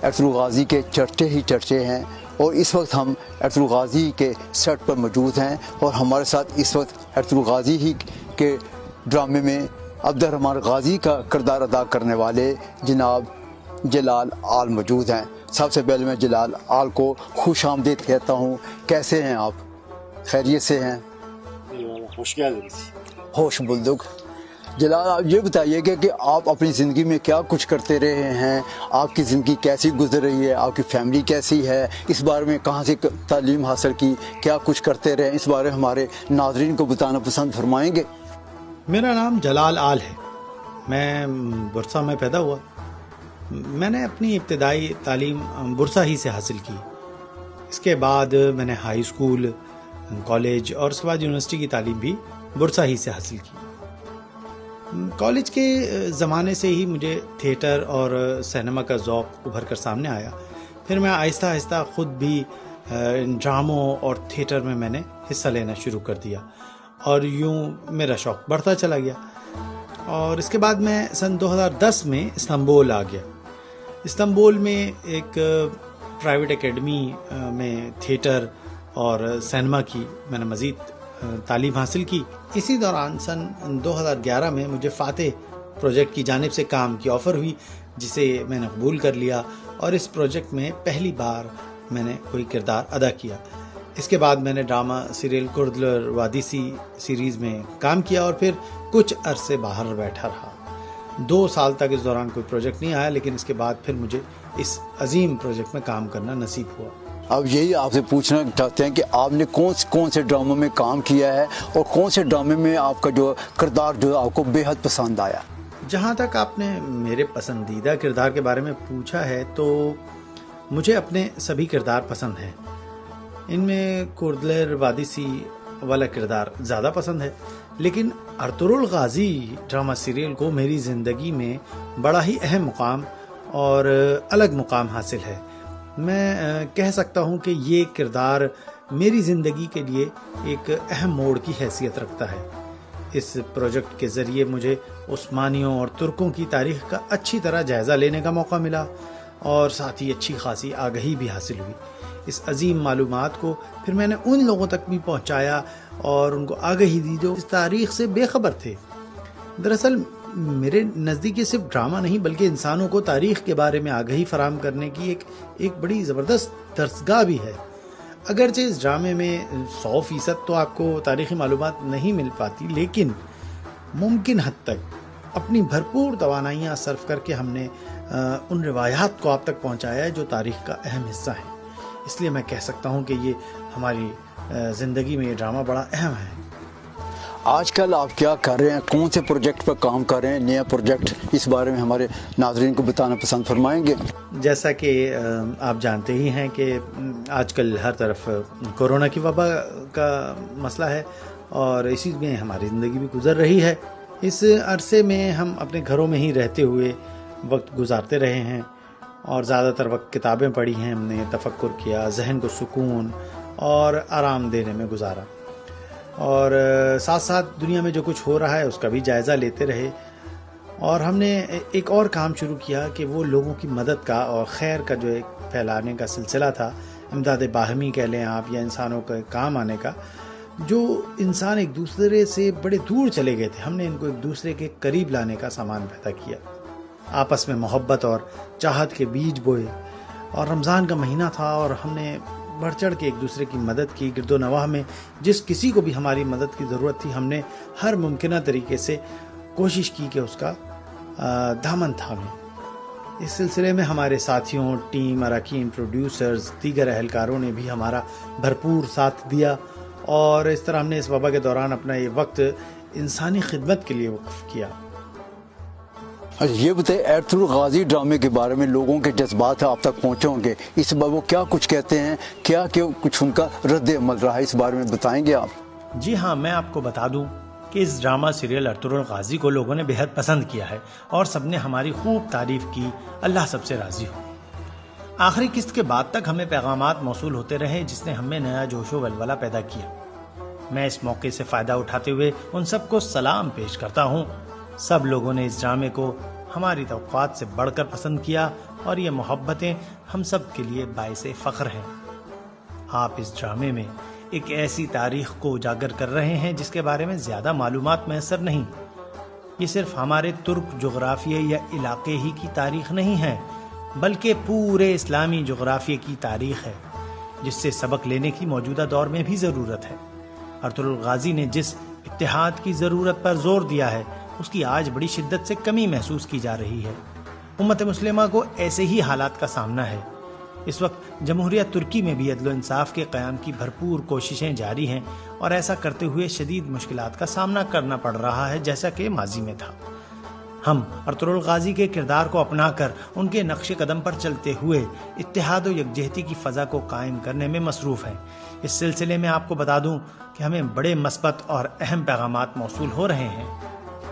Ertugrul Ghazi کے چرچے ہی چرچے ہیں، اور اس وقت ہم ارطغرل غازی کے سیٹ پر موجود ہیں، اور ہمارے ساتھ اس وقت ارطغرل غازی ہی کے ڈرامے میں عبد الرحمن غازی کا کردار ادا کرنے والے جناب جلال آل موجود ہیں۔ سب سے پہلے میں جلال آل کو خوش آمدید کہتا ہوں۔ کیسے ہیں آپ؟ خیریت سے ہیں؟ ہوش بلدک۔ جلال آپ یہ بتائیے کہ آپ اپنی زندگی میں کیا کچھ کرتے رہے ہیں، آپ کی زندگی کیسی گزر رہی ہے، آپ کی فیملی کیسی ہے، اس بارے میں کہاں سے تعلیم حاصل کی، کیا کچھ کرتے رہے، اس بارے ہمارے ناظرین کو بتانا پسند فرمائیں گے؟ میرا نام جلال آل ہے، میں برسا میں پیدا ہوا۔ میں نے اپنی ابتدائی تعلیم برسا ہی سے حاصل کی۔ اس کے بعد میں نے ہائی اسکول، کالج اور اس کے بعد یونیورسٹی کی تعلیم بھی برسا ہی سے حاصل کی۔ کالج کے زمانے سے ہی مجھے تھیٹر اور سینما کا ذوق ابھر کر سامنے آیا۔ پھر میں آہستہ آہستہ خود بھی ڈراموں اور تھیٹر میں نے حصہ لینا شروع کر دیا، اور یوں میرا شوق بڑھتا چلا گیا۔ اور اس کے بعد میں سن 2010 میں استنبول آ گیا۔ استنبول میں ایک پرائیویٹ اکیڈمی میں تھیٹر اور سینما کی میں نے مزید تعلیم حاصل کی۔ اسی دوران سن 2011 میں مجھے فاتح پروجیکٹ کی جانب سے کام کی آفر ہوئی، جسے میں نے قبول کر لیا، اور اس پروجیکٹ میں پہلی بار میں نے کوئی کردار ادا کیا۔ اس کے بعد میں نے ڈرامہ سیریل کردلر وادیسی سیریز میں کام کیا، اور پھر کچھ عرصے باہر بیٹھا رہا۔ 2 سال تک اس دوران کوئی پروجیکٹ نہیں آیا، لیکن اس کے بعد پھر مجھے اس عظیم پروجیکٹ میں کام کرنا نصیب ہوا۔ اب یہی آپ سے پوچھنا چاہتے ہیں کہ آپ نے کون سے ڈراموں میں کام کیا ہے، اور کون سے ڈرامے میں آپ کا جو کردار جو آپ کو بے حد پسند آیا؟ جہاں تک آپ نے میرے پسندیدہ کردار کے بارے میں پوچھا ہے، تو مجھے اپنے سبھی کردار پسند ہیں۔ ان میں کردلر وادیسی والا کردار زیادہ پسند ہے، لیکن ارطغرل غازی ڈرامہ سیریل کو میری زندگی میں بڑا ہی اہم مقام اور الگ مقام حاصل ہے۔ میں کہہ سکتا ہوں کہ یہ کردار میری زندگی کے لیے ایک اہم موڑ کی حیثیت رکھتا ہے۔ اس پروجیکٹ کے ذریعے مجھے عثمانیوں اور ترکوں کی تاریخ کا اچھی طرح جائزہ لینے کا موقع ملا، اور ساتھ ہی اچھی خاصی آگہی بھی حاصل ہوئی۔ اس عظیم معلومات کو پھر میں نے ان لوگوں تک بھی پہنچایا اور ان کو آگہی دی جو اس تاریخ سے بے خبر تھے۔ دراصل میرے نزدیک یہ صرف ڈرامہ نہیں، بلکہ انسانوں کو تاریخ کے بارے میں آگہی فراہم کرنے کی ایک بڑی زبردست درسگاہ بھی ہے۔ اگرچہ اس ڈرامے میں 100% تو آپ کو تاریخی معلومات نہیں مل پاتی، لیکن ممکن حد تک اپنی بھرپور توانائیاں صرف کر کے ہم نے ان روایات کو آپ تک پہنچایا ہے جو تاریخ کا اہم حصہ ہیں۔ اس لیے میں کہہ سکتا ہوں کہ یہ ہماری زندگی میں یہ ڈرامہ بڑا اہم ہے۔ آج کل آپ کیا کر رہے ہیں؟ کون سے پروجیکٹ پر کام کر رہے ہیں؟ نیا پروجیکٹ، اس بارے میں ہمارے ناظرین کو بتانا پسند فرمائیں گے؟ جیسا کہ آپ جانتے ہی ہیں کہ آج کل ہر طرف کورونا کی وبا کا مسئلہ ہے، اور اسی میں ہماری زندگی بھی گزر رہی ہے۔ اس عرصے میں ہم اپنے گھروں میں ہی رہتے ہوئے وقت گزارتے رہے ہیں، اور زیادہ تر وقت کتابیں پڑھی ہیں، ہم نے تفکر کیا، ذہن کو سکون اور آرام دینے میں گزارا، اور ساتھ ساتھ دنیا میں جو کچھ ہو رہا ہے اس کا بھی جائزہ لیتے رہے۔ اور ہم نے ایک اور کام شروع کیا کہ وہ لوگوں کی مدد کا اور خیر کا جو ایک پھیلانے کا سلسلہ تھا، امداد باہمی کہہ لیں آپ، یا انسانوں کے کام آنے کا، جو انسان ایک دوسرے سے بڑے دور چلے گئے تھے، ہم نے ان کو ایک دوسرے کے قریب لانے کا سامان پیدا کیا، آپس میں محبت اور چاہت کے بیج بوئے۔ اور رمضان کا مہینہ تھا، اور ہم نے بڑھ چڑھ کے ایک دوسرے کی مدد کی۔ گرد و نواح میں جس کسی کو بھی ہماری مدد کی ضرورت تھی، ہم نے ہر ممکنہ طریقے سے کوشش کی کہ اس کا دامن تھامیں۔ اس سلسلے میں ہمارے ساتھیوں، ٹیم، اراکین، پروڈیوسرز، دیگر اہلکاروں نے بھی ہمارا بھرپور ساتھ دیا، اور اس طرح ہم نے اس وبا کے دوران اپنا یہ وقت انسانی خدمت کے لیے وقف کیا۔ یہ بتائیے، ارطغرل غازی ڈرامے کے بارے میں لوگوں کے جذبات آپ تک پہنچے ہوں گے، اس بار وہ کیا کچھ کہتے ہیں، کیا کچھ ان کا رد عمل رہا ہے، اس بارے میں بتائیں گے آپ؟ جی ہاں، میں آپ کو بتا دوں کہ اس ڈرامہ سیریل ارطغرل غازی کو لوگوں نے بہت پسند کیا ہے، اور سب نے ہماری خوب تعریف کی۔ اللہ سب سے راضی ہو۔ آخری قسط کے بعد تک ہمیں پیغامات موصول ہوتے رہے، جس نے ہمیں نیا جوش و ولولہ پیدا کیا۔ میں اس موقع سے فائدہ اٹھاتے ہوئے ان سب کو سلام پیش کرتا ہوں۔ سب لوگوں نے اس ڈرامے کو ہماری توقعات سے بڑھ کر پسند کیا، اور یہ محبتیں ہم سب کے لیے باعث فخر ہیں۔ آپ اس ڈرامے میں ایک ایسی تاریخ کو اجاگر کر رہے ہیں جس کے بارے میں زیادہ معلومات میسر نہیں۔ یہ صرف ہمارے ترک جغرافیے یا علاقے ہی کی تاریخ نہیں ہے، بلکہ پورے اسلامی جغرافیے کی تاریخ ہے، جس سے سبق لینے کی موجودہ دور میں بھی ضرورت ہے۔ ارطغرل غازی نے جس اتحاد کی ضرورت پر زور دیا ہے، اس کی آج بڑی شدت سے کمی محسوس کی جا رہی ہے۔ امت مسلمہ کو ایسے ہی حالات کا سامنا ہے۔ اس وقت جمہوریہ ترکی میں بھی عدل و انصاف کے قیام کی بھرپور کوششیں جاری ہیں، اور ایسا کرتے ہوئے شدید مشکلات کا سامنا کرنا پڑ رہا ہے، جیسا کہ ماضی میں تھا۔ ہم ارطغرل غازی کے کردار کو اپنا کر ان کے نقش قدم پر چلتے ہوئے اتحاد و یکجہتی کی فضا کو قائم کرنے میں مصروف ہیں۔ اس سلسلے میں آپ کو بتا دوں کہ ہمیں بڑے مثبت اور اہم پیغامات موصول ہو رہے ہیں۔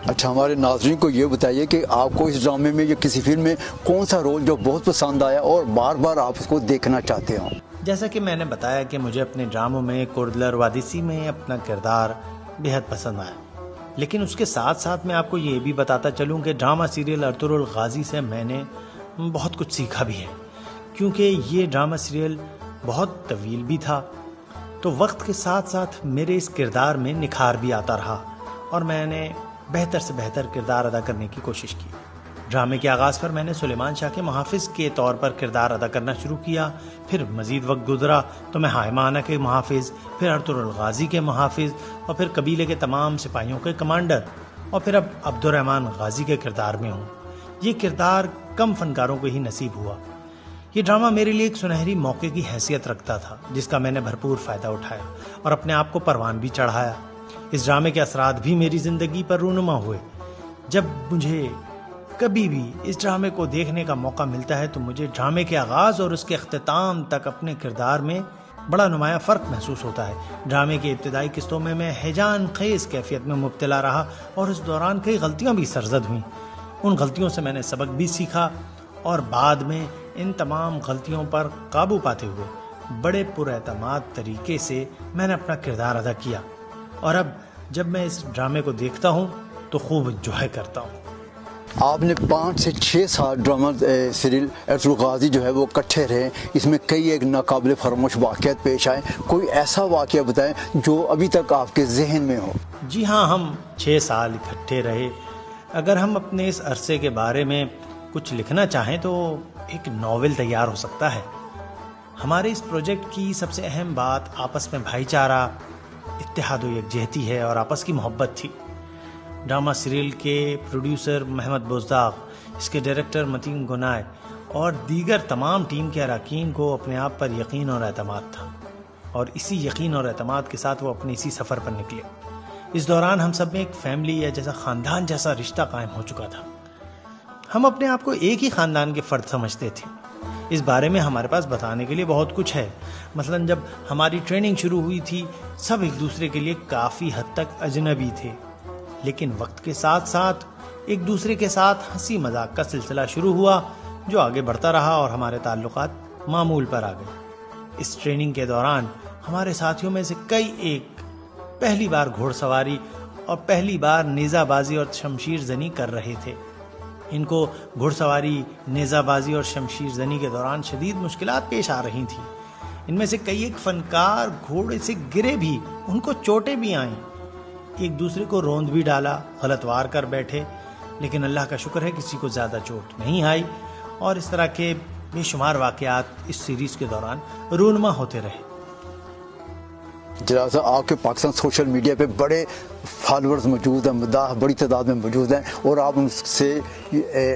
اچھا، ہمارے ناظرین کو یہ بتائیے کہ آپ کو اس ڈرامے میں یا کسی فلم میں کون سا رول جو بہت پسند آیا اور بار بار آپ اس کو دیکھنا چاہتے ہوں؟ جیسا کہ میں نے بتایا کہ مجھے اپنے ڈراموں میں کوردلر وادیسی میں اپنا کردار بہت پسند آیا، لیکن اس کے ساتھ ساتھ میں آپ کو یہ بھی بتاتا چلوں کہ ڈرامہ سیریل ارطغرل غازی سے میں نے بہت کچھ سیکھا بھی ہے، کیونکہ یہ ڈرامہ سیریل بہت طویل بھی تھا، تو وقت کے ساتھ ساتھ میرے اس کردار میں نکھار بھی آتا رہا اور میں نے بہتر سے بہتر کردار ادا کرنے کی کوشش کی۔ ڈرامے کے آغاز پر میں نے سلیمان شاہ کے محافظ کے طور پر کردار ادا کرنا شروع کیا، پھر مزید وقت گزرا تو میں ہائمانہ کے محافظ، پھر ارطغرل غازی کے محافظ، اور پھر قبیلے کے تمام سپاہیوں کے کمانڈر، اور پھر اب عبد الرحمن غازی کے کردار میں ہوں۔ یہ کردار کم فنکاروں کو ہی نصیب ہوا۔ یہ ڈرامہ میرے لیے ایک سنہری موقع کی حیثیت رکھتا تھا، جس کا میں نے بھرپور فائدہ اٹھایا اور اپنے آپ کو پروان بھی چڑھایا۔ اس ڈرامے کے اثرات بھی میری زندگی پر رونما ہوئے۔ جب مجھے کبھی بھی اس ڈرامے کو دیکھنے کا موقع ملتا ہے تو مجھے ڈرامے کے آغاز اور اس کے اختتام تک اپنے کردار میں بڑا نمایاں فرق محسوس ہوتا ہے۔ ڈرامے کی ابتدائی قسطوں میں ہیجان خیز کیفیت میں مبتلا رہا اور اس دوران کئی غلطیاں بھی سرزد ہوئیں۔ ان غلطیوں سے میں نے سبق بھی سیکھا اور بعد میں ان تمام غلطیوں پر قابو پاتے ہوئے بڑے پراعتماد طریقے سے میں نے اپنا کردار ادا کیا، اور اب جب میں اس ڈرامے کو دیکھتا ہوں تو خوب انجوائے کرتا ہوں۔ آپ نے 5 سے 6 سال ڈرامہ سیریل ارطغرل غازی جو ہے وہ کٹھے رہے، اس میں کئی ایک ناقابل فراموش واقعات پیش آئے، کوئی ایسا واقعہ بتائیں جو ابھی تک آپ کے ذہن میں ہو؟ جی ہاں، ہم 6 سال اکٹھے رہے۔ اگر ہم اپنے اس عرصے کے بارے میں کچھ لکھنا چاہیں تو ایک ناول تیار ہو سکتا ہے۔ ہمارے اس پروجیکٹ کی سب سے اہم بات آپس میں بھائی چارہ، اتحاد و یکجہتی ہے اور آپس کی محبت تھی۔ ڈرامہ سیریل کے پروڈیوسر محمد بزداغ، اس کے ڈائریکٹر متین گنائے اور دیگر تمام ٹیم کے اراکین کو اپنے آپ پر یقین اور اعتماد تھا، اور اسی یقین اور اعتماد کے ساتھ وہ اپنے اسی سفر پر نکلے۔ اس دوران ہم سب میں ایک فیملی یا جیسا خاندان جیسا رشتہ قائم ہو چکا تھا۔ ہم اپنے آپ کو ایک ہی خاندان کے فرد سمجھتے تھے۔ اس بارے میں ہمارے پاس بتانے کے لیے بہت کچھ ہے۔ مثلا جب ہماری ٹریننگ شروع ہوئی تھی، سب ایک دوسرے کے لیے کافی حد تک اجنبی تھے، لیکن وقت کے ساتھ ساتھ ایک دوسرے کے ساتھ ہنسی مذاق کا سلسلہ شروع ہوا، جو آگے بڑھتا رہا اور ہمارے تعلقات معمول پر آ گئے۔ اس ٹریننگ کے دوران ہمارے ساتھیوں میں سے کئی ایک پہلی بار گھوڑ سواری اور پہلی بار نیزہ بازی اور شمشیر زنی کر رہے تھے۔ ان کو گھوڑ سواری، نیزہ بازی اور شمشیر زنی کے دوران شدید مشکلات پیش آ رہی تھیں۔ ان میں سے کئی ایک فنکار گھوڑے سے گرے بھی، ان کو چوٹیں بھی آئیں، ایک دوسرے کو روند بھی ڈالا، غلط وار کر بیٹھے، لیکن اللہ کا شکر ہے کسی کو زیادہ چوٹ نہیں آئی، اور اس طرح کے بے شمار واقعات اس سیریز کے دوران رونما ہوتے رہے۔ جناب صاحب، آپ کے پاکستان سوشل میڈیا پہ بڑے فالورز موجود ہیں، مداح بڑی تعداد میں موجود ہیں، اور آپ ان سے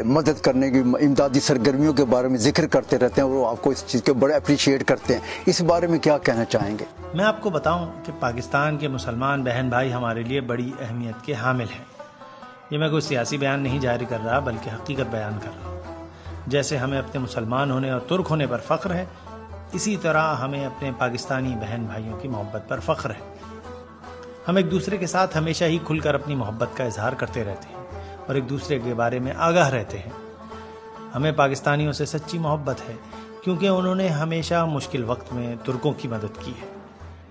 مدد کرنے کی، امدادی سرگرمیوں کے بارے میں ذکر کرتے رہتے ہیں، اور وہ آپ کو اس چیز کے بڑے اپریشیٹ کرتے ہیں۔ اس بارے میں کیا کہنا چاہیں گے؟ میں آپ کو بتاؤں کہ پاکستان کے مسلمان بہن بھائی ہمارے لیے بڑی اہمیت کے حامل ہیں۔ یہ میں کوئی سیاسی بیان نہیں جاری کر رہا، بلکہ حقیقت بیان کر رہا ہوں۔ جیسے ہمیں اپنے مسلمان ہونے اور ترک ہونے پر فخر ہے، اسی طرح ہمیں اپنے پاکستانی بہن بھائیوں کی محبت پر فخر ہے۔ ہم ایک دوسرے کے ساتھ ہمیشہ ہی کھل کر اپنی محبت کا اظہار کرتے رہتے ہیں اور ایک دوسرے کے بارے میں آگاہ رہتے ہیں۔ ہمیں پاکستانیوں سے سچی محبت ہے، کیونکہ انہوں نے ہمیشہ مشکل وقت میں ترکوں کی مدد کی ہے۔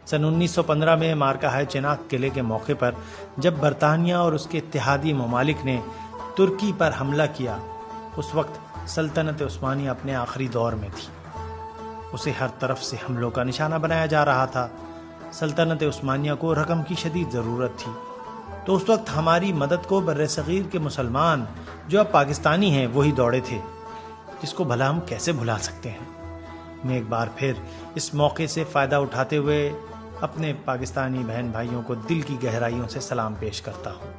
سن 1915 میں مارکہ چناک قلعے کے موقع پر جب برطانیہ اور اس کے اتحادی ممالک نے ترکی پر حملہ کیا، اس وقت سلطنت عثمانیہ اپنے آخری دور میں تھی، اسے ہر طرف سے حملوں کا نشانہ بنایا جا رہا تھا۔ سلطنت عثمانیہ کو رقم کی شدید ضرورت تھی، تو اس وقت ہماری مدد کو بر صغیر کے مسلمان جو اب پاکستانی ہیں وہی دوڑے تھے، جس کو بھلا ہم کیسے بھلا سکتے ہیں۔ میں ایک بار پھر اس موقع سے فائدہ اٹھاتے ہوئے اپنے پاکستانی بہن بھائیوں کو دل کی گہرائیوں سے سلام پیش کرتا ہوں۔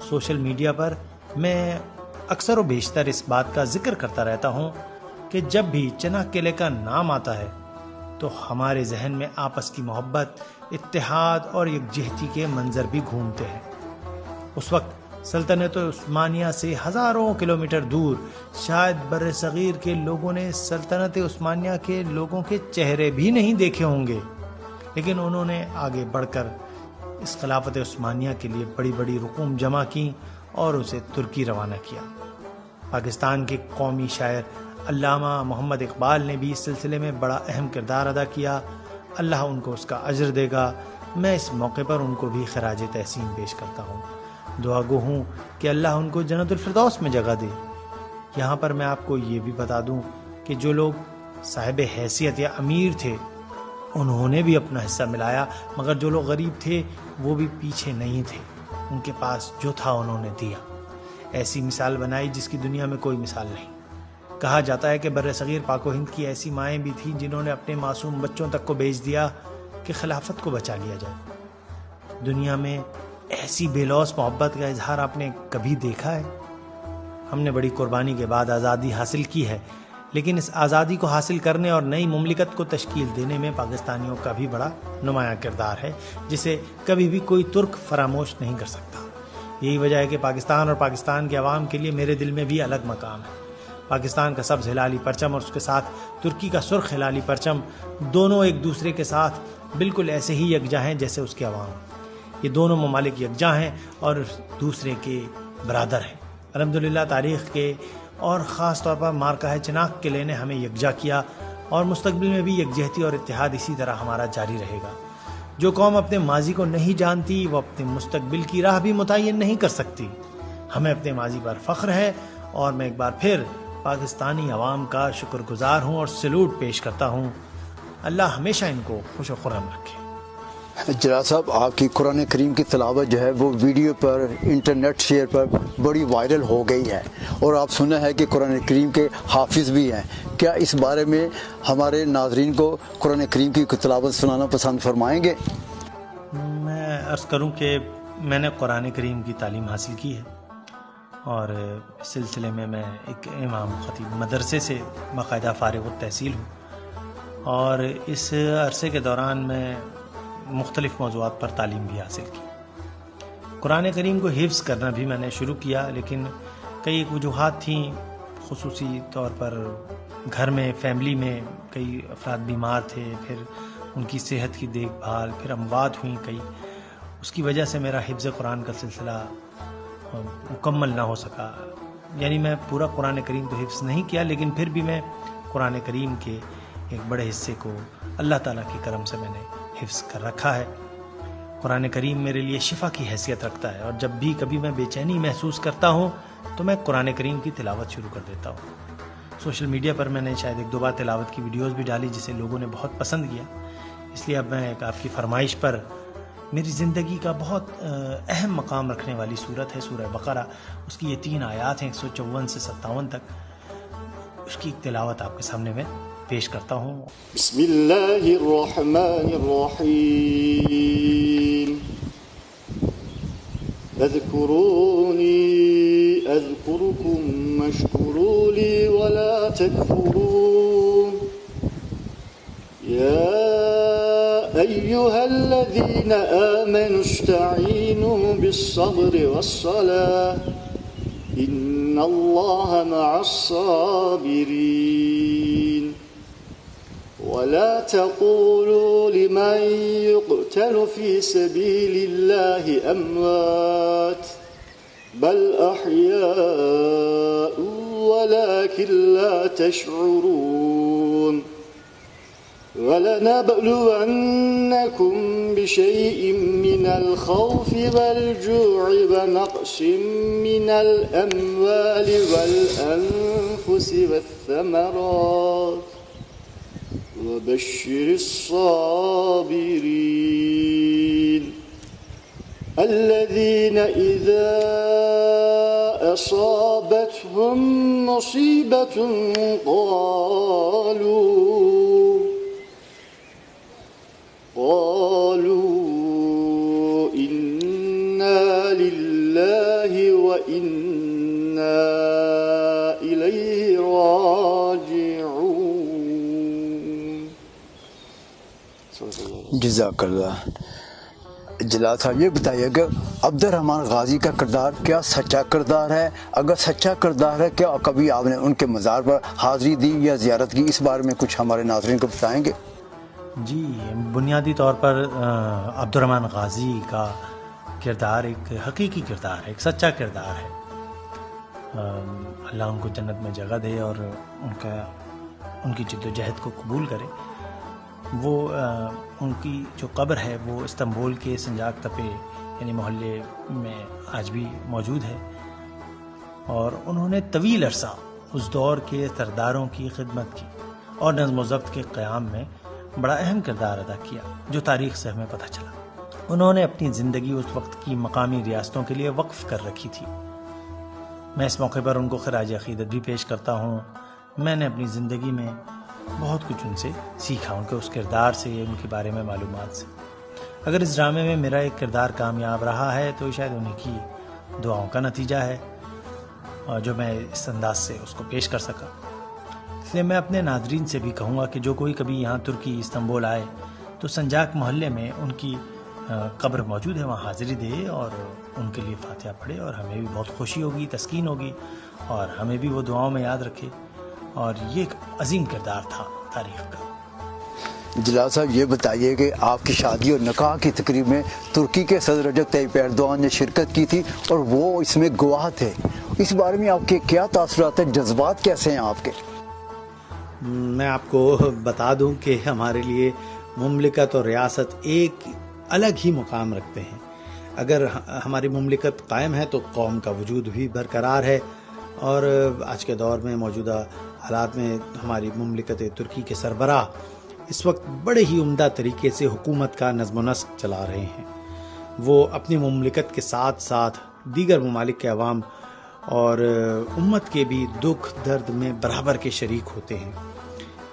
سوشل میڈیا پر میں اکثر و بیشتر اس بات کا ذکر کرتا رہتا ہوں کہ جب بھی چناک قلعے کا نام آتا ہے تو ہمارے ذہن میں آپس کی محبت، اتحاد اور یکجہتی کے منظر بھی گھومتے ہیں۔ اس وقت سلطنت عثمانیہ سے ہزاروں کلومیٹر دور شاید بر صغیر کے لوگوں نے سلطنت عثمانیہ کے لوگوں کے چہرے بھی نہیں دیکھے ہوں گے، لیکن انہوں نے آگے بڑھ کر اس خلافت عثمانیہ کے لیے بڑی بڑی رقوم جمع کی اور اسے ترکی روانہ کیا۔ پاکستان کے قومی شاعر علامہ محمد اقبال نے بھی اس سلسلے میں بڑا اہم کردار ادا کیا، اللہ ان کو اس کا اجر دے گا۔ میں اس موقع پر ان کو بھی خراج تحسین پیش کرتا ہوں، دعا گو ہوں کہ اللہ ان کو جنت الفردوس میں جگہ دے۔ یہاں پر میں آپ کو یہ بھی بتا دوں کہ جو لوگ صاحب حیثیت یا امیر تھے انہوں نے بھی اپنا حصہ ملایا، مگر جو لوگ غریب تھے وہ بھی پیچھے نہیں تھے، ان کے پاس جو تھا انہوں نے دیا۔ ایسی مثال بنائی جس کی دنیا میں کوئی مثال نہیں۔ کہا جاتا ہے کہ بر صغیر پاک و ہند کی ایسی مائیں بھی تھیں جنہوں نے اپنے معصوم بچوں تک کو بیچ دیا کہ خلافت کو بچا لیا جائے۔ دنیا میں ایسی بے لوث محبت کا اظہار آپ نے کبھی دیکھا ہے؟ ہم نے بڑی قربانی کے بعد آزادی حاصل کی ہے، لیکن اس آزادی کو حاصل کرنے اور نئی مملکت کو تشکیل دینے میں پاکستانیوں کا بھی بڑا نمایاں کردار ہے، جسے کبھی بھی کوئی ترک فراموش نہیں کر سکتا۔ یہی وجہ ہے کہ پاکستان اور پاکستان کے عوام کے لیے میرے دل میں بھی الگ مقام ہے۔ پاکستان کا سبز ہلالی پرچم اور اس کے ساتھ ترکی کا سرخ ہلالی پرچم دونوں ایک دوسرے کے ساتھ بالکل ایسے ہی یکجا ہیں جیسے اس کے عوام۔ یہ دونوں ممالک یکجا ہیں اور دوسرے کے برادر ہیں۔ الحمدللہ تاریخ کے اور خاص طور پر مارکہ چناک قلعے نے ہمیں یکجا کیا، اور مستقبل میں بھی یکجہتی اور اتحاد اسی طرح ہمارا جاری رہے گا۔ جو قوم اپنے ماضی کو نہیں جانتی وہ اپنے مستقبل کی راہ بھی متعین نہیں کر سکتی۔ ہمیں اپنے ماضی پر فخر ہے، اور میں ایک بار پھر پاکستانی عوام کا شکر گزار ہوں اور سلوٹ پیش کرتا ہوں۔ اللہ ہمیشہ ان کو خوش و خرم رکھے۔ جناب صاحب، آپ کی قرآن کریم کی تلاوت جو ہے وہ ویڈیو پر، انٹرنیٹ شیئر پر بڑی وائرل ہو گئی ہے، اور آپ سنا ہے کہ قرآن کریم کے حافظ بھی ہیں۔ کیا اس بارے میں ہمارے ناظرین کو قرآن کریم کی تلاوت سنانا پسند فرمائیں گے؟ میں عرض کروں کہ میں نے قرآن کریم کی تعلیم حاصل کی ہے، اور اس سلسلے میں میں ایک امام خطیب مدرسے سے باقاعدہ فارغ التحصیل ہوں، اور اس عرصے کے دوران میں مختلف موضوعات پر تعلیم بھی حاصل کی۔ قرآن کریم کو حفظ کرنا بھی میں نے شروع کیا، لیکن کئی ایک وجوہات تھیں، خصوصی طور پر گھر میں، فیملی میں کئی افراد بیمار تھے، پھر ان کی صحت کی دیکھ بھال، پھر اموات ہوئیں کئی، اس کی وجہ سے میرا حفظ قرآن کا سلسلہ مکمل نہ ہو سکا۔ یعنی میں پورا قرآن کریم تو حفظ نہیں کیا، لیکن پھر بھی میں قرآن کریم کے ایک بڑے حصے کو اللہ تعالیٰ کے کرم سے میں نے حفظ کر رکھا ہے۔ قرآن کریم میرے لیے شفا کی حیثیت رکھتا ہے، اور جب بھی کبھی میں بے چینی محسوس کرتا ہوں تو میں قرآن کریم کی تلاوت شروع کر دیتا ہوں۔ سوشل میڈیا پر میں نے شاید 1-2 بار تلاوت کی ویڈیوز بھی ڈالی، جسے لوگوں نے بہت پسند کیا۔ اس لیے اب میں ایک آپ کی فرمائش پر میری زندگی کا بہت اہم مقام رکھنے والی سورت ہے سورہ بقرہ، اس کی یہ 3 آیات ہیں 154 سے 57 تک، اس کی ایک تلاوت آپ کے سامنے میں پیش کرتا ہوں۔ بسم اللہ الرحمن الرحیم، اذکرونی اذکرکم واشکروا لی ولا تکفرون، یا ایها الذین آمنوا استعینوا بالصبر والصلاة ان اللہ مع الصابرین، ولا تقولوا لمن يقتل في سبيل الله أموات بل أحياء ولكن لا تشعرون، وَلَنَبْلُوَنَّكُمْ بِشَيْءٍ مِّنَ الْخَوْفِ وَالْجُوعِ وَنَقْصٍ مِّنَ الْأَمْوَالِ وَالْأَنفُسِ وَالثَّمَرَاتِ وَبَشِّرِ الصَّابِرِينَ الَّذِينَ إِذَا أَصَابَتْهُم مُّصِيبَةٌ قالوا إنا لله وإنا إليه راجعون. جزاک اللہ. جلال صاحب یہ بتائیے کہ عبد الرحمن غازی کا کردار کیا سچا کردار ہے؟ اگر سچا کردار ہے کیا کبھی آپ نے ان کے مزار پر حاضری دی یا زیارت کی؟ اس بارے میں کچھ ہمارے ناظرین کو بتائیں گے؟ جی، بنیادی طور پر عبد الرحمن غازی کا کردار ایک حقیقی کردار ہے، ایک سچا کردار ہے. اللہ ان کو جنت میں جگہ دے اور ان کی جد و جہد کو قبول کرے. وہ ان کی جو قبر ہے وہ استنبول کے سنجاق تپے یعنی محلے میں آج بھی موجود ہے، اور انہوں نے طویل عرصہ اس دور کے سرداروں کی خدمت کی اور نظم و ضبط کے قیام میں بڑا اہم کردار ادا کیا، جو تاریخ سے ہمیں پتہ چلا. انہوں نے اپنی زندگی اس وقت کی مقامی ریاستوں کے لیے وقف کر رکھی تھی. میں اس موقع پر ان کو خراج عقیدت بھی پیش کرتا ہوں. میں نے اپنی زندگی میں بہت کچھ ان سے سیکھا، ان کے اس کردار سے، ان کے بارے میں معلومات سے. اگر اس ڈرامے میں میرا ایک کردار کامیاب رہا ہے تو شاید انہیں کی دعاؤں کا نتیجہ ہے، جو میں اس انداز سے اس کو پیش کر سکا. اس لیے میں اپنے ناظرین سے بھی کہوں گا کہ جو کوئی کبھی یہاں ترکی استنبول آئے تو سنجاق محلے میں ان کی قبر موجود ہے، وہاں حاضری دے اور ان کے لیے فاتحہ پڑھے، اور ہمیں بھی بہت خوشی ہوگی، تسکین ہوگی، اور ہمیں بھی وہ دعاؤں میں یاد رکھے. اور یہ ایک عظیم کردار تھا تاریخ کا. جلال صاحب یہ بتائیے کہ آپ کی شادی اور نکاح کی تقریب میں ترکی کے صدر رجب طیب ایردوان نے شرکت کی تھی اور وہ اس میں گواہ تھے. اس بارے میں آپ کے کیا تاثرات ہیں، جذبات کیسے ہیں آپ کے؟ میں آپ کو بتا دوں کہ ہمارے لیے مملکت اور ریاست ایک الگ ہی مقام رکھتے ہیں. اگر ہماری مملکت قائم ہے تو قوم کا وجود بھی برقرار ہے، اور آج کے دور میں موجودہ حالات میں ہماری مملکت ترکی کے سربراہ اس وقت بڑے ہی عمدہ طریقے سے حکومت کا نظم و نسق چلا رہے ہیں. وہ اپنی مملکت کے ساتھ ساتھ دیگر ممالک کے عوام اور امت کے بھی دکھ درد میں برابر کے شریک ہوتے ہیں.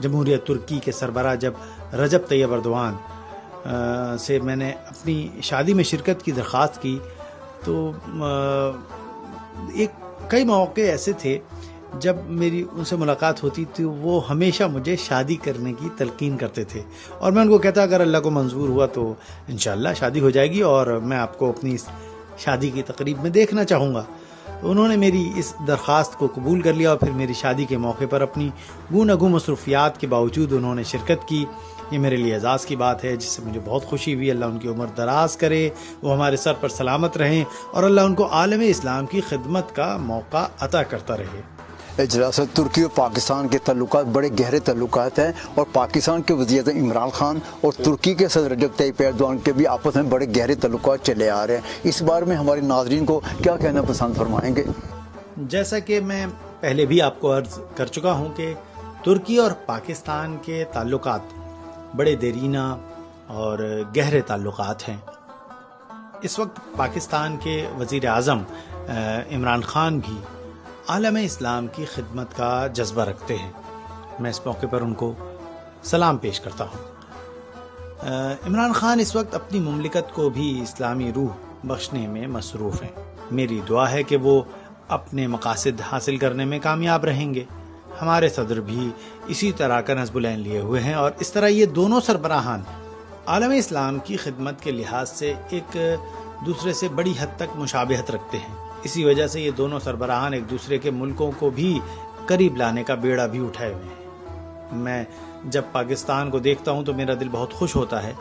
جمہوریہ ترکی کے سربراہ جب رجب طیب ایردوان سے میں نے اپنی شادی میں شرکت کی درخواست کی تو کئی مواقع ایسے تھے جب میری ان سے ملاقات ہوتی تھی، وہ ہمیشہ مجھے شادی کرنے کی تلقین کرتے تھے، اور میں ان کو کہتا اگر اللہ کو منظور ہوا تو انشاءاللہ شادی ہو جائے گی اور میں آپ کو اپنی شادی کی تقریب میں دیکھنا چاہوں گا. انہوں نے میری اس درخواست کو قبول کر لیا اور پھر میری شادی کے موقع پر اپنی گوناگوں مصروفیات کے باوجود انہوں نے شرکت کی. یہ میرے لیے اعزاز کی بات ہے جس سے مجھے بہت خوشی ہوئی. اللہ ان کی عمر دراز کرے، وہ ہمارے سر پر سلامت رہیں، اور اللہ ان کو عالم اسلام کی خدمت کا موقع عطا کرتا رہے. اجلاس ترکی اور پاکستان کے تعلقات بڑے گہرے تعلقات ہیں، اور پاکستان کے وزیر اعظم عمران خان اور ترکی کے صدر رجب طیب ایردوان کے بھی آپس میں بڑے گہرے تعلقات چلے آ رہے ہیں. اس بارے میں ہمارے ناظرین کو کیا کہنا پسند فرمائیں گے؟ جیسا کہ میں پہلے بھی آپ کو عرض کر چکا ہوں کہ ترکی اور پاکستان کے تعلقات بڑے دیرینہ اور گہرے تعلقات ہیں. اس وقت پاکستان کے وزیر اعظم عمران خان بھی عالم اسلام کی خدمت کا جذبہ رکھتے ہیں. میں اس موقع پر ان کو سلام پیش کرتا ہوں. عمران خان اس وقت اپنی مملکت کو بھی اسلامی روح بخشنے میں مصروف ہیں. میری دعا ہے کہ وہ اپنے مقاصد حاصل کرنے میں کامیاب رہیں گے. ہمارے صدر بھی اسی طرح کا نصب العین لیے ہوئے ہیں، اور اس طرح یہ دونوں سربراہان عالم اسلام کی خدمت کے لحاظ سے ایک دوسرے سے بڑی حد تک مشابہت رکھتے ہیں. اسی وجہ سے یہ دونوں سربراہان ایک دوسرے کے ملکوں کو بھی قریب لانے کا بیڑا بھی اٹھائے ہوئے ہیں. میں جب پاکستان کو دیکھتا ہوں تو میرا دل بہت خوش ہوتا ہے.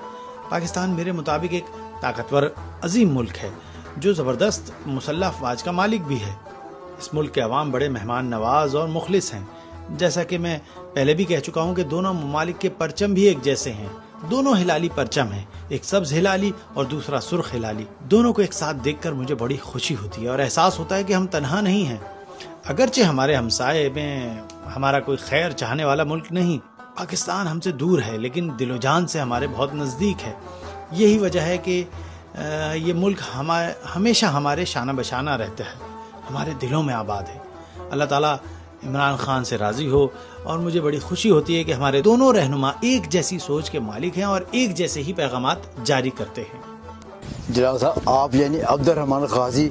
پاکستان میرے مطابق ایک طاقتور عظیم ملک ہے جو زبردست مسلح افواج کا مالک بھی ہے. اس ملک کے عوام بڑے مہمان نواز اور مخلص ہیں. جیسا کہ میں پہلے بھی کہہ چکا ہوں کہ دونوں ممالک کے پرچم بھی ایک جیسے ہیں، دونوں ہلالی پرچم ہیں، ایک سبز ہلالی اور دوسرا سرخ ہلالی۔ دونوں کو ایک ساتھ دیکھ کر مجھے بڑی خوشی ہوتی ہے اور احساس ہوتا ہے کہ ہم تنہا نہیں ہیں۔ اگرچہ ہمارے ہمسائے میں ہمارا کوئی خیر چاہنے والا ملک نہیں، پاکستان ہم سے دور ہے، لیکن دل و جان سے ہمارے بہت نزدیک ہے۔ یہی وجہ ہے کہ یہ ملک ہمیشہ ہمارے شانہ بشانہ رہتا ہے، ہمارے دلوں میں آباد ہے۔ اللہ تعالیٰ عمران خان سے راضی ہو، اور مجھے بڑی خوشی ہوتی ہے کہ ہمارے دونوں رہنما ایک جیسی سوچ کے مالک ہیں اور ایک جیسے ہی پیغامات جاری کرتے ہیں۔ جناب صاحب، آپ یعنی عبد الرحمن غازی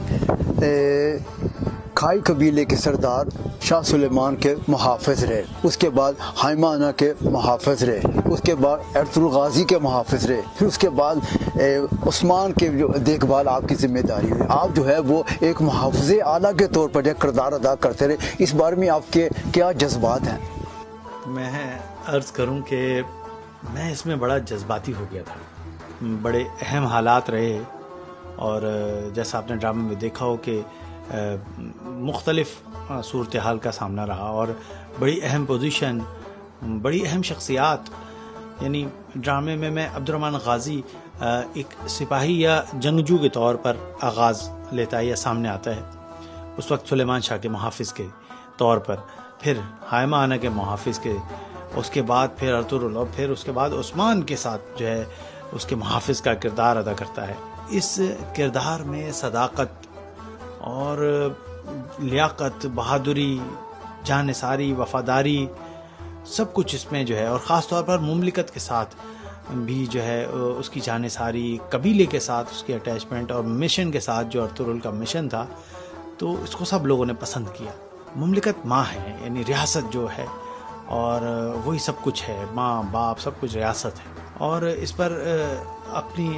کھائی قبیلے کے سردار شاہ سلیمان کے محافظ رہے، اس کے بعد حیمانہ کے محافظ رہے، اس کے بعد ارطغرل غازی کے محافظ رہے، پھر اس کے بعد عثمان کے جو دیکھ بھال آپ کی ذمہ داری ہوئی۔ آپ جو ہے وہ ایک محافظ اعلیٰ کے طور پر جو کردار ادا کرتے رہے، اس بارے میں آپ کے کیا جذبات ہیں؟ میں عرض کروں کہ میں اس میں بڑا جذباتی ہو گیا تھا، بڑے اہم حالات رہے، اور جیسا آپ نے ڈرامے میں دیکھا ہو کہ مختلف صورتحال کا سامنا رہا، اور بڑی اہم پوزیشن، بڑی اہم شخصیات، یعنی ڈرامے میں عبد الرحمن غازی ایک سپاہی یا جنگجو کے طور پر آغاز لیتا ہے یا سامنے آتا ہے، اس وقت سلیمان شاہ کے محافظ کے طور پر، پھر حیمانہ کے محافظ کے، اس کے بعد پھر ارطغرل، اور پھر اس کے بعد عثمان کے ساتھ جو ہے اس کے محافظ کا کردار ادا کرتا ہے۔ اس کردار میں صداقت اور لیاقت، بہادری، جانثاری، وفاداری، سب کچھ اس میں جو ہے، اور خاص طور پر مملکت کے ساتھ بھی جو ہے اس کی جانثاری، قبیلے کے ساتھ اس کی اٹیچمنٹ، اور مشن کے ساتھ جو ارطغرل کا مشن تھا، تو اس کو سب لوگوں نے پسند کیا۔ مملکت ماں ہے، یعنی ریاست جو ہے، اور وہی سب کچھ ہے، ماں باپ سب کچھ ریاست ہے، اور اس پر اپنی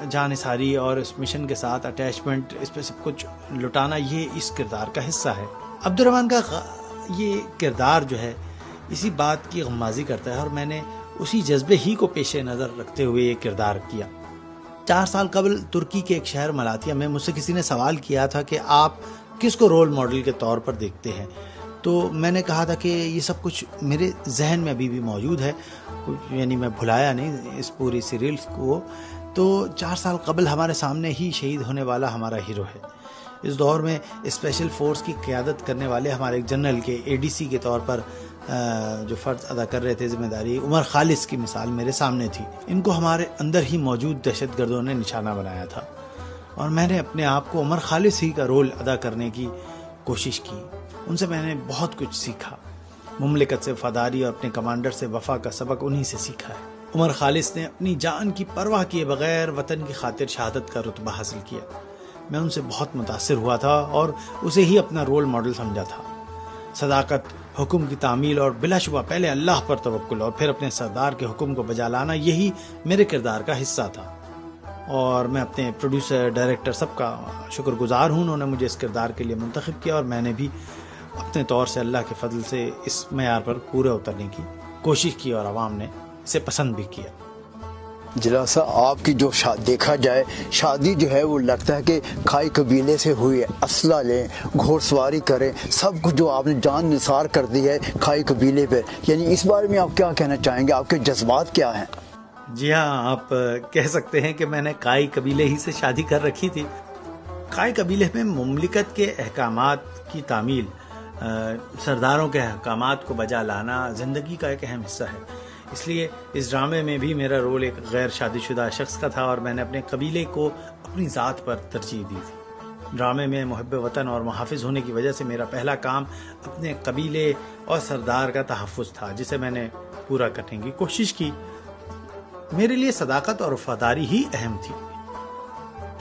جانثاری اور اس مشن کے ساتھ اٹیچمنٹ، اس پہ سب کچھ لٹانا، یہ اس کردار کا حصہ ہے۔ عبد الرحمن کا یہ کردار جو ہے اسی بات کی غمازی کرتا ہے، اور میں نے اسی جذبے ہی کو پیش نظر رکھتے ہوئے یہ کردار کیا۔ 4 سال قبل ترکی کے ایک شہر ملاتیا میں مجھ سے کسی نے سوال کیا تھا کہ آپ کس کو رول ماڈل کے طور پر دیکھتے ہیں، تو میں نے کہا تھا کہ یہ سب کچھ میرے ذہن میں ابھی بھی موجود ہے، یعنی میں بھلایا نہیں اس پوری سیریل کو۔ تو 4 سال قبل ہمارے سامنے ہی شہید ہونے والا ہمارا ہیرو ہے۔ اس دور میں اسپیشل فورس کی قیادت کرنے والے ہمارے ایک جنرل کے ADC کے طور پر جو فرض ادا کر رہے تھے ذمہ داری، عمر خالص کی مثال میرے سامنے تھی۔ ان کو ہمارے اندر ہی موجود دہشت گردوں نے نشانہ بنایا تھا، اور میں نے اپنے آپ کو عمر خالص ہی کا رول ادا کرنے کی کوشش کی۔ ان سے میں نے بہت کچھ سیکھا، مملکت سے وفاداری اور اپنے کمانڈر سے وفا کا سبق انہی سے سیکھا ہے۔ عمر خالص نے اپنی جان کی پرواہ کیے بغیر وطن کی خاطر شہادت کا رتبہ حاصل کیا۔ میں ان سے بہت متاثر ہوا تھا اور اسے ہی اپنا رول ماڈل سمجھا تھا۔ صداقت، حکم کی تعمیل، اور بلا شبہ پہلے اللہ پر توکل اور پھر اپنے سردار کے حکم کو بجا لانا، یہی میرے کردار کا حصہ تھا، اور میں اپنے پروڈیوسر، ڈائریکٹر سب کا شکر گزار ہوں۔ انہوں نے مجھے اس کردار کے لیے منتخب کیا، اور میں نے بھی اپنے طور سے اللہ کے فضل سے اس معیار پر پورے اترنے کی کوشش کی، اور عوام نے اسے پسند بھی کیا۔ جناب صاحب، آپ کی جو دیکھا جائے شادی جو ہے وہ لگتا ہے کہ کھائی قبیلے سے ہوئی ہے، اسلحہ لیں، گھوڑ سواری کریں، سب کچھ جو آپ نے جان نثار کر دی ہے کھائی قبیلے پہ، یعنی اس بارے میں آپ کیا کہنا چاہیں گے؟ آپ کے جذبات کیا ہیں؟ جی ہاں، آپ کہہ سکتے ہیں کہ میں نے کائی قبیلے ہی سے شادی کر رکھی تھی۔ کائی قبیلے میں مملکت کے احکامات کی تعمیل، سرداروں کے احکامات کو بجا لانا زندگی کا ایک اہم حصہ ہے۔ اس لیے اس ڈرامے میں بھی میرا رول ایک غیر شادی شدہ شخص کا تھا، اور میں نے اپنے قبیلے کو اپنی ذات پر ترجیح دی تھی۔ ڈرامے میں محب وطن اور محافظ ہونے کی وجہ سے میرا پہلا کام اپنے قبیلے اور سردار کا تحفظ تھا، جسے میں نے پورا کرنے کی کوشش کی۔ میرے لیے صداقت اور وفاداری ہی اہم تھی۔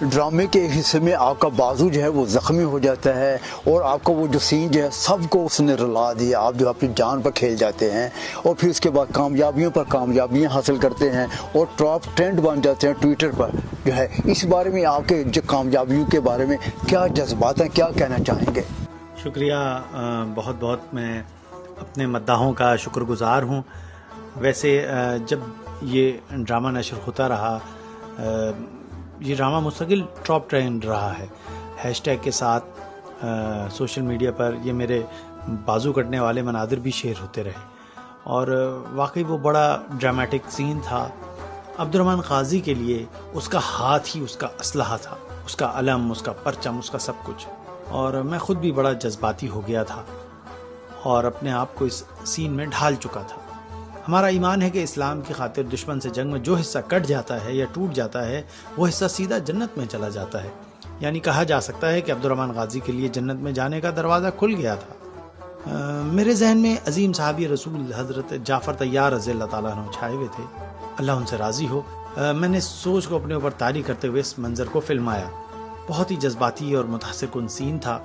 ڈرامے کے ایک حصے میں آپ کا بازو جو ہے وہ زخمی ہو جاتا ہے، اور آپ کا وہ جو سین جو ہے سب کو اس نے رلا دیا، آپ جو اپنی جان پر کھیل جاتے ہیں، اور پھر اس کے بعد کامیابیوں پر کامیابیاں حاصل کرتے ہیں، اور ٹاپ ٹرینڈ بن جاتے ہیں ٹویٹر پر جو ہے۔ اس بارے میں آپ کے جو کامیابیوں کے بارے میں کیا جذبات ہیں، کیا کہنا چاہیں گے؟ شکریہ، بہت بہت میں اپنے مداحوں کا شکر گزار ہوں۔ ویسے جب یہ ڈرامہ نشر ہوتا رہا، یہ ڈرامہ مستقل ٹاپ ٹرینڈ رہا ہے، ہیش ٹیگ کے ساتھ سوشل میڈیا پر یہ میرے بازو کٹنے والے مناظر بھی شیئر ہوتے رہے، اور واقعی وہ بڑا ڈرامیٹک سین تھا. عبد الرحمن غازی کے لیے اس کا ہاتھ ہی اس کا اسلحہ تھا، اس کا علم، اس کا پرچم، اس کا سب کچھ. اور میں خود بھی بڑا جذباتی ہو گیا تھا اور اپنے آپ کو اس سین میں ڈھال چکا تھا. ہمارا ایمان ہے کہ اسلام کی خاطر دشمن سے جنگ میں جو حصہ کٹ جاتا ہے یا ٹوٹ جاتا ہے وہ حصہ سیدھا جنت میں چلا جاتا ہے. یعنی کہا جا سکتا ہے کہ عبد الرحمن غازی کے لیے جنت میں جانے کا دروازہ کھل گیا تھا. میرے ذہن میں عظیم صحابی رسول حضرت جعفر طیار رضی اللہ تعالیٰ عنہ چھائے ہوئے تھے، اللہ ان سے راضی ہو. میں نے سوچ کو اپنے اوپر طاری کرتے ہوئے اس منظر کو فلمایا. بہت ہی جذباتی اور متاثر کن سین تھا.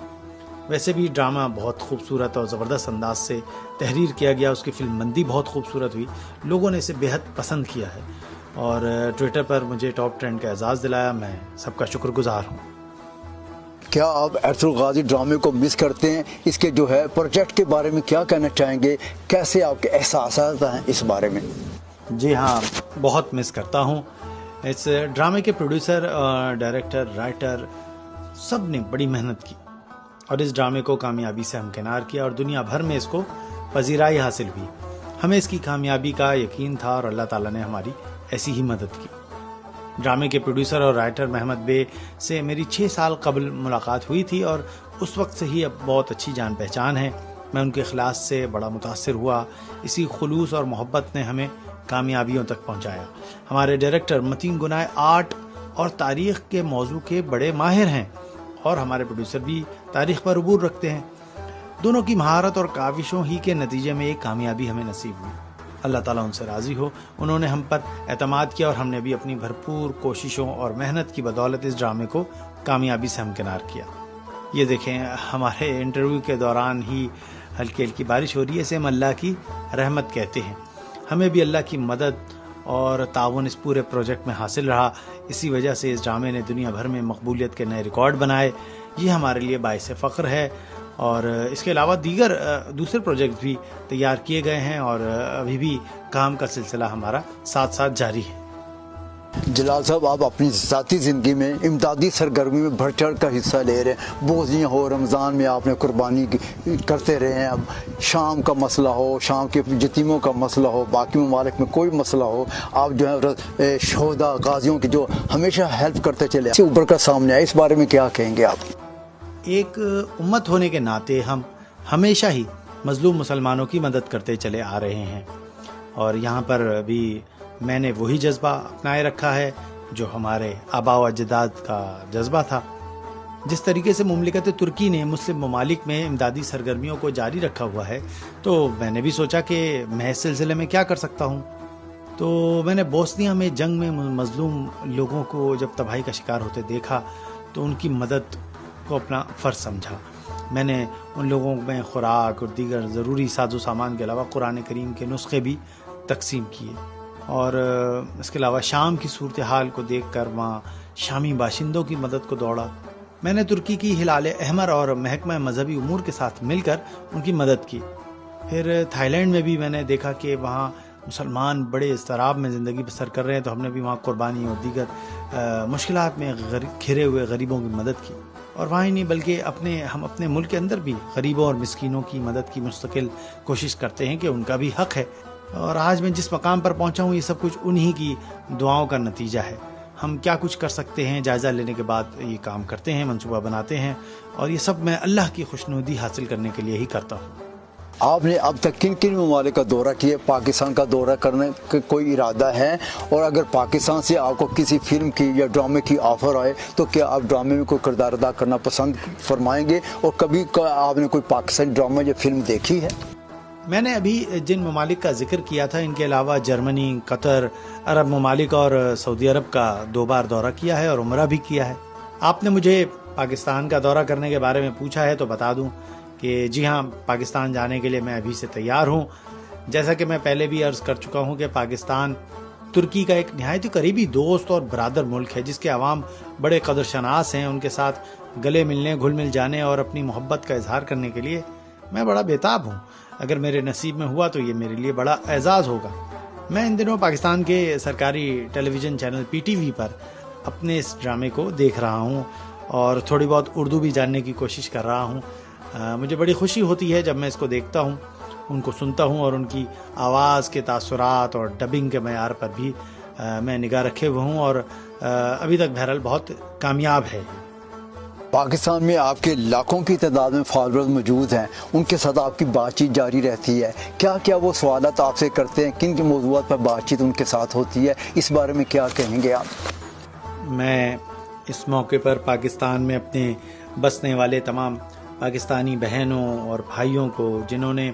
ویسے بھی ڈرامہ بہت خوبصورت اور زبردست انداز سے تحریر کیا گیا، اس کی فلم بندی بہت خوبصورت ہوئی، لوگوں نے اسے بے حد پسند کیا ہے اور ٹویٹر پر مجھے ٹاپ ٹرینڈ کا اعزاز دلایا. میں سب کا شکر گزار ہوں. کیا آپ ایرطغرل غازی ڈرامے کو مس کرتے ہیں؟ اس کے جو ہے پروجیکٹ کے بارے میں کیا کہنا چاہیں گے؟ کیسے آپ کے احساسات ہیں اس بارے میں؟ جی ہاں، بہت مس کرتا ہوں. اس ڈرامے کے پروڈیوسر، ڈائریکٹر، رائٹر سب نے بڑی محنت کی اور اس ڈرامے کو کامیابی سے ہمکنار کیا اور دنیا بھر میں اس کو پذیرائی حاصل ہوئی. ہمیں اس کی کامیابی کا یقین تھا اور اللہ تعالیٰ نے ہماری ایسی ہی مدد کی. ڈرامے کے پروڈیوسر اور رائٹر محمد بے سے میری 6 سال قبل ملاقات ہوئی تھی اور اس وقت سے ہی اب بہت اچھی جان پہچان ہے. میں ان کے اخلاص سے بڑا متاثر ہوا. اسی خلوص اور محبت نے ہمیں کامیابیوں تک پہنچایا. ہمارے ڈائریکٹر متین گنائے آرٹ اور تاریخ کے موضوع کے بڑے ماہر ہیں اور ہمارے پروڈیوسر بھی تاریخ پر عبور رکھتے ہیں. دونوں کی مہارت اور کاوشوں ہی کے نتیجے میں ایک کامیابی ہمیں نصیب ہوئی. اللہ تعالیٰ ان سے راضی ہو. انہوں نے ہم پر اعتماد کیا اور ہم نے بھی اپنی بھرپور کوششوں اور محنت کی بدولت اس ڈرامے کو کامیابی سے ہمکنار کیا. یہ دیکھیں، ہمارے انٹرویو کے دوران ہی ہلکی ہلکی بارش ہو رہی ہے. اسے ہم اللہ کی رحمت کہتے ہیں. ہمیں بھی اللہ کی مدد اور تعاون اس پورے پروجیکٹ میں حاصل رہا. اسی وجہ سے اس ڈرامے نے دنیا بھر میں مقبولیت کے نئے ریکارڈ بنائے. یہ ہمارے لیے باعث فخر ہے. اور اس کے علاوہ دوسرے پروجیکٹ بھی تیار کیے گئے ہیں اور ابھی بھی کام کا سلسلہ ہمارا ساتھ ساتھ جاری ہے. جلال صاحب، آپ اپنی ذاتی زندگی میں امدادی سرگرمی میں بڑھ چڑھ کر حصہ لے رہے ہیں. بوزیاں ہو، رمضان میں آپ نے قربانی کرتے رہے ہیں. اب شام کا مسئلہ ہو، شام کے یتیموں کا مسئلہ ہو، باقی ممالک میں کوئی مسئلہ ہو، آپ جو ہے شہداء غازیوں کی جو ہمیشہ ہیلپ کرتے چلے ابھر کر سامنے آئے. اس بارے میں کیا کہیں گے آپ؟ ایک امت ہونے کے ناطے ہم ہمیشہ ہی مظلوم مسلمانوں کی مدد کرتے چلے آ رہے ہیں اور یہاں پر بھی میں نے وہی جذبہ اپنائے رکھا ہے جو ہمارے آباء و اجداد کا جذبہ تھا. جس طریقے سے مملکت ترکی نے مسلم ممالک میں امدادی سرگرمیوں کو جاری رکھا ہوا ہے تو میں نے بھی سوچا کہ میں اس سلسلے میں کیا کر سکتا ہوں. تو میں نے بوسنیا میں جنگ میں مظلوم لوگوں کو جب تباہی کا شکار ہوتے دیکھا تو ان کی مدد کو اپنا فرض سمجھا. میں نے ان لوگوں میں خوراک اور دیگر ضروری ساز و سامان کے علاوہ قرآن کریم کے نسخے بھی تقسیم کیے اور اس کے علاوہ شام کی صورتحال کو دیکھ کر وہاں شامی باشندوں کی مدد کو دوڑا. میں نے ترکی کی ہلال احمر اور محکمہ مذہبی امور کے ساتھ مل کر ان کی مدد کی. پھر تھائی لینڈ میں بھی میں نے دیکھا کہ وہاں مسلمان بڑے اضطراب میں زندگی بسر کر رہے ہیں تو ہم نے بھی وہاں قربانی اور دیگر مشکلات میں گھرے ہوئے غریبوں کی مدد کی. اور وہاں ہی نہیں بلکہ ہم اپنے ملک کے اندر بھی غریبوں اور مسکینوں کی مدد کی مستقل کوشش کرتے ہیں کہ ان کا بھی حق ہے. اور آج میں جس مقام پر پہنچا ہوں یہ سب کچھ انہی کی دعاؤں کا نتیجہ ہے. ہم کیا کچھ کر سکتے ہیں جائزہ لینے کے بعد یہ کام کرتے ہیں، منصوبہ بناتے ہیں اور یہ سب میں اللہ کی خوشنودی حاصل کرنے کے لیے ہی کرتا ہوں. آپ نے اب تک کن کن ممالک کا دورہ کیا؟ پاکستان کا دورہ کرنے کا کوئی ارادہ ہے؟ اور اگر پاکستان سے آپ کو کسی فلم کی یا ڈرامے کی آفر آئے تو کیا آپ ڈرامے میں کوئی کردار ادا کرنا پسند فرمائیں گے؟ اور کبھی آپ نے کوئی پاکستانی ڈرامہ یا فلم دیکھی ہے؟ میں نے ابھی جن ممالک کا ذکر کیا تھا ان کے علاوہ جرمنی، قطر، عرب ممالک اور سعودی عرب کا 2 بار دورہ کیا ہے اور عمرہ بھی کیا ہے. آپ نے مجھے پاکستان کا دورہ کرنے کے بارے میں پوچھا ہے تو بتا دوں کہ جی ہاں، پاکستان جانے کے لیے میں ابھی سے تیار ہوں. جیسا کہ میں پہلے بھی عرض کر چکا ہوں کہ پاکستان ترکی کا ایک نہایت قریبی دوست اور برادر ملک ہے جس کے عوام بڑے قدر شناس ہیں. ان کے ساتھ گلے ملنے، گھل مل جانے اور اپنی محبت کا اظہار کرنے کے لیے میں بڑا بےتاب ہوں. اگر میرے نصیب میں ہوا تو یہ میرے لیے بڑا اعزاز ہوگا. میں ان دنوں پاکستان کے سرکاری ٹیلی ویژن چینل PTV پر اپنے اس ڈرامے کو دیکھ رہا ہوں اور تھوڑی بہت اردو بھی جاننے کی کوشش کر رہا ہوں. مجھے بڑی خوشی ہوتی ہے جب میں اس کو دیکھتا ہوں ان کو سنتا ہوں اور ان کی آواز کے تاثرات اور ڈبنگ کے معیار پر بھی میں نگاہ رکھے ہوئے ہوں، اور ابھی تک بہرحال بہت کامیاب ہے۔ پاکستان میں آپ کے لاکھوں کی تعداد میں فالوورز موجود ہیں، ان کے ساتھ آپ کی بات چیت جاری رہتی ہے، کیا کیا وہ سوالات آپ سے کرتے ہیں، کن کے موضوعات پر بات چیت ان کے ساتھ ہوتی ہے، اس بارے میں کیا کہیں گے آپ؟ میں اس موقع پر پاکستان میں اپنے بسنے والے تمام پاکستانی بہنوں اور بھائیوں کو، جنہوں نے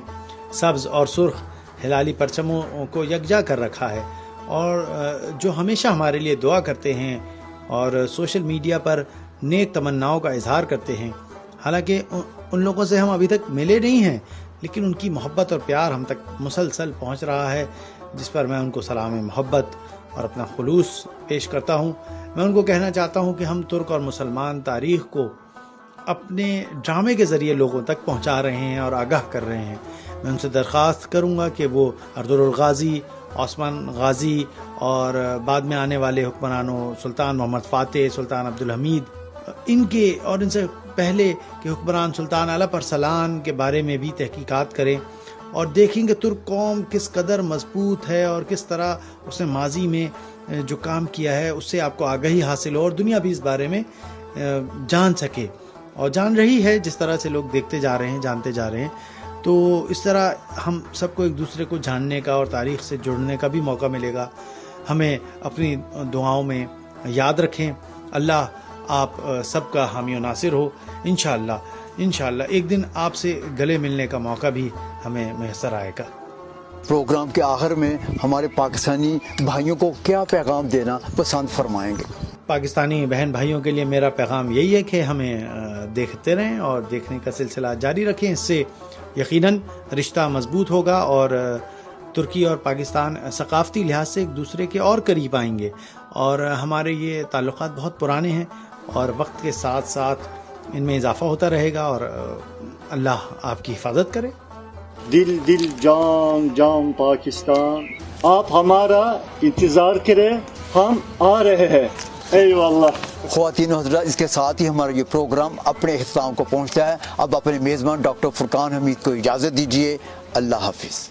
سبز اور سرخ ہلالی پرچموں کو یکجا کر رکھا ہے اور جو ہمیشہ ہمارے لیے دعا کرتے ہیں اور سوشل میڈیا پر نیک تمناؤں کا اظہار کرتے ہیں، حالانکہ ان لوگوں سے ہم ابھی تک ملے نہیں ہیں، لیکن ان کی محبت اور پیار ہم تک مسلسل پہنچ رہا ہے، جس پر میں ان کو سلام محبت اور اپنا خلوص پیش کرتا ہوں۔ میں ان کو کہنا چاہتا ہوں کہ ہم ترک اور مسلمان تاریخ کو اپنے ڈرامے کے ذریعے لوگوں تک پہنچا رہے ہیں اور آگاہ کر رہے ہیں۔ میں ان سے درخواست کروں گا کہ وہ ارطغرل الغازی، عثمان غازی اور بعد میں آنے والے حکمرانوں سلطان محمد فاتح، سلطان عبدالحمید، ان کے اور ان سے پہلے کے حکمران سلطان الپ ارسلان کے بارے میں بھی تحقیقات کریں اور دیکھیں کہ ترک قوم کس قدر مضبوط ہے اور کس طرح اس نے ماضی میں جو کام کیا ہے اس سے آپ کو آگاہی حاصل ہو اور دنیا بھی اس بارے میں جان سکے، اور جان رہی ہے جس طرح سے لوگ دیکھتے جا رہے ہیں، جانتے جا رہے ہیں۔ تو اس طرح ہم سب کو ایک دوسرے کو جاننے کا اور تاریخ سے جڑنے کا بھی موقع ملے گا۔ ہمیں اپنی دعاؤں میں یاد رکھیں۔ اللہ آپ سب کا حامی و ناصر ہو۔ انشاءاللہ ایک دن آپ سے گلے ملنے کا موقع بھی ہمیں میسر آئے گا۔ پروگرام کے آخر میں ہمارے پاکستانی بھائیوں کو کیا پیغام دینا پسند فرمائیں گے؟ پاکستانی بہن بھائیوں کے لیے میرا پیغام یہی ہے کہ ہمیں دیکھتے رہیں اور دیکھنے کا سلسلہ جاری رکھیں، اس سے یقیناً رشتہ مضبوط ہوگا اور ترکی اور پاکستان ثقافتی لحاظ سے ایک دوسرے کے اور قریب آئیں گے، اور ہمارے یہ تعلقات بہت پرانے ہیں اور وقت کے ساتھ ساتھ ان میں اضافہ ہوتا رہے گا، اور اللہ آپ کی حفاظت کرے۔ دل دل جان جان پاکستان، آپ ہمارا انتظار کریں، ہم آ رہے ہیں۔ ایواللہ۔ خواتین و حضرات، اس کے ساتھ ہی ہمارا یہ پروگرام اپنے اختتام کو پہنچتا ہے۔ اب اپنے میزبان ڈاکٹر فرقان حمید کو اجازت دیجیے۔ اللہ حافظ۔